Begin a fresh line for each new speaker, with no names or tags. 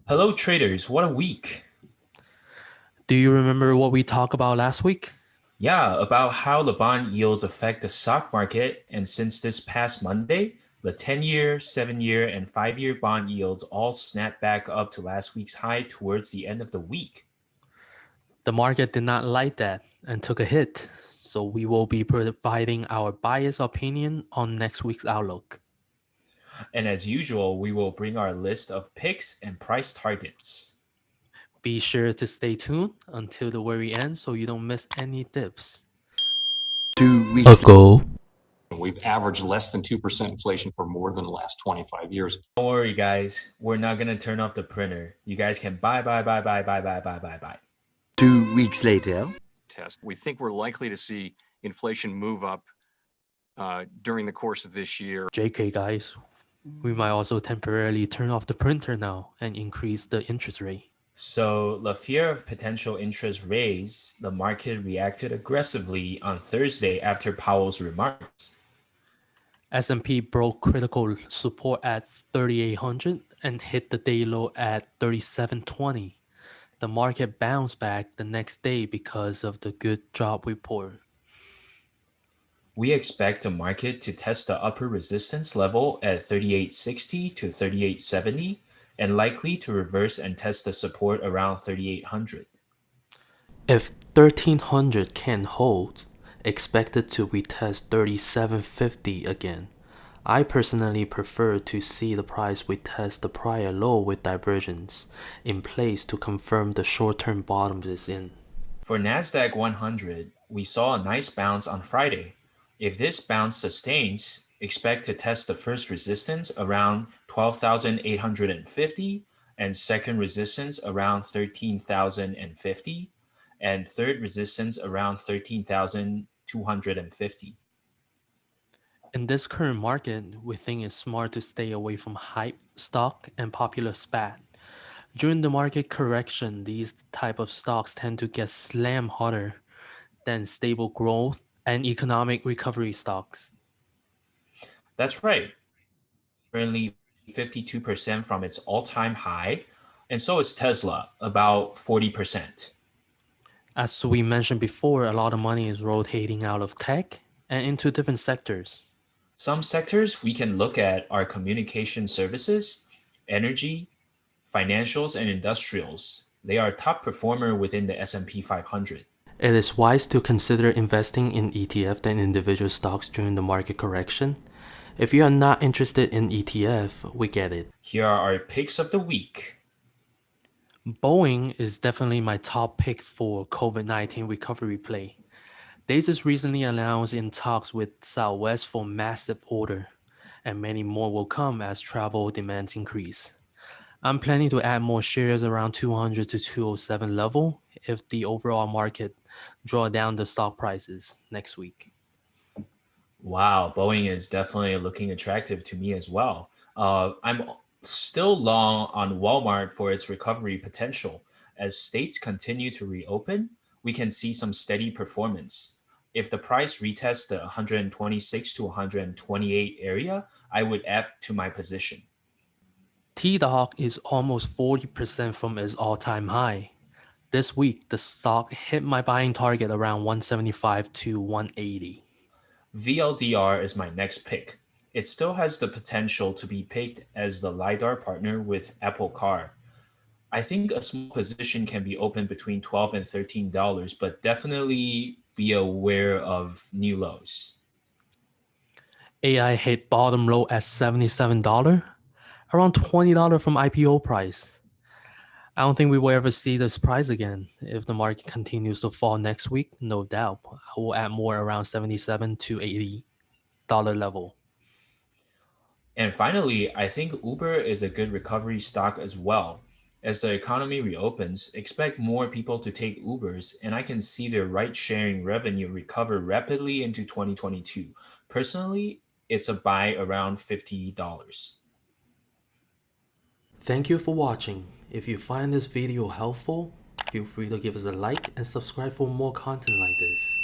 Hello, traders. What a week.
Do you remember what we talked about last week?
Yeah, about how the bond yields affect the stock market. And since this past Monday, the 10-year, 7-year, and 5-year bond yields all snapped back up to last week's high towards the end of the week.
The market did not like that and took a hit, so we will be providing our biased opinion on next week's outlook.
And as usual, we will bring our list of picks and price targets.
Be sure to stay tuned until the very end so you don't miss any dips.
2 weeks
Ago.
We've averaged less than 2% inflation for more than the last 25 years.
Don't worry, guys. We're not going to turn off the printer. You guys can buy, buy, buy, buy, buy, buy, buy, buy, buy.
2 weeks later,
We think we're likely to see inflation move up during the course of this year.
JK, guys. We might also temporarily turn off the printer now and increase the interest rate.
So, the fear of potential interest raise, the market reacted aggressively on Thursday after Powell's remarks.
S&P broke critical support at 3,800 and hit the day low at 3,720. The market bounced back the next day because of the good job report.
We expect the market to test the upper resistance level at 3860 to 3870 and likely to reverse and test the support around 3800.
If 1,300 can hold, expected to retest 3,750 again. I personally prefer to see the price retest the prior low with divergence in place to confirm the short-term bottom is in.
For Nasdaq 100, we saw a nice bounce on Friday. If this bounce sustains, expect to test the first resistance around 12,850 and second resistance around 13,050 and third resistance around 13,250.
In this current market, we think it's smart to stay away from hype stock and popular spat. During the market correction, these type of stocks tend to get slammed harder than stable growth and economic recovery stocks.
That's right. Currently 52% from its all-time high, and so is Tesla, about 40%.
As we mentioned before, a lot of money is rotating out of tech and into different sectors.
Some sectors we can look at are communication services, energy, financials, and industrials. They are top performer within the S&P 500.
It is wise to consider investing in ETF than individual stocks during the market correction. If you are not interested in ETF, we get it.
Here are our picks of the week.
Boeing is definitely my top pick for COVID-19 recovery play. They just recently announced in talks with Southwest for massive order, and many more will come as travel demands increase. I'm planning to add more shares around 200 to 207 level if the overall market draw down the stock prices next week.
Wow, Boeing is definitely looking attractive to me as well. I'm still long on Walmart for its recovery potential. As states continue to reopen, we can see some steady performance. If the price retests the 126 to 128 area, I would add to my position.
TDOC is almost 40% from its all-time high. This week, the stock hit my buying target around 175 to 180.
VLDR is my next pick. It still has the potential to be picked as the LiDAR partner with Apple Car. I think a small position can be opened between $12 and $13, but definitely be aware of new lows.
AI hit bottom low at $77, around $20 from IPO price. I don't think we will ever see this price again. If the market continues to fall next week, no doubt, I will add more around 77 to $80 level.
And finally, I think Uber is a good recovery stock as well. As the economy reopens, expect more people to take Ubers, and I can see their ride sharing revenue recover rapidly into 2022. Personally, it's a buy around $50.
Thank you for watching. If you find this video helpful, feel free to give us a like and subscribe for more content like this.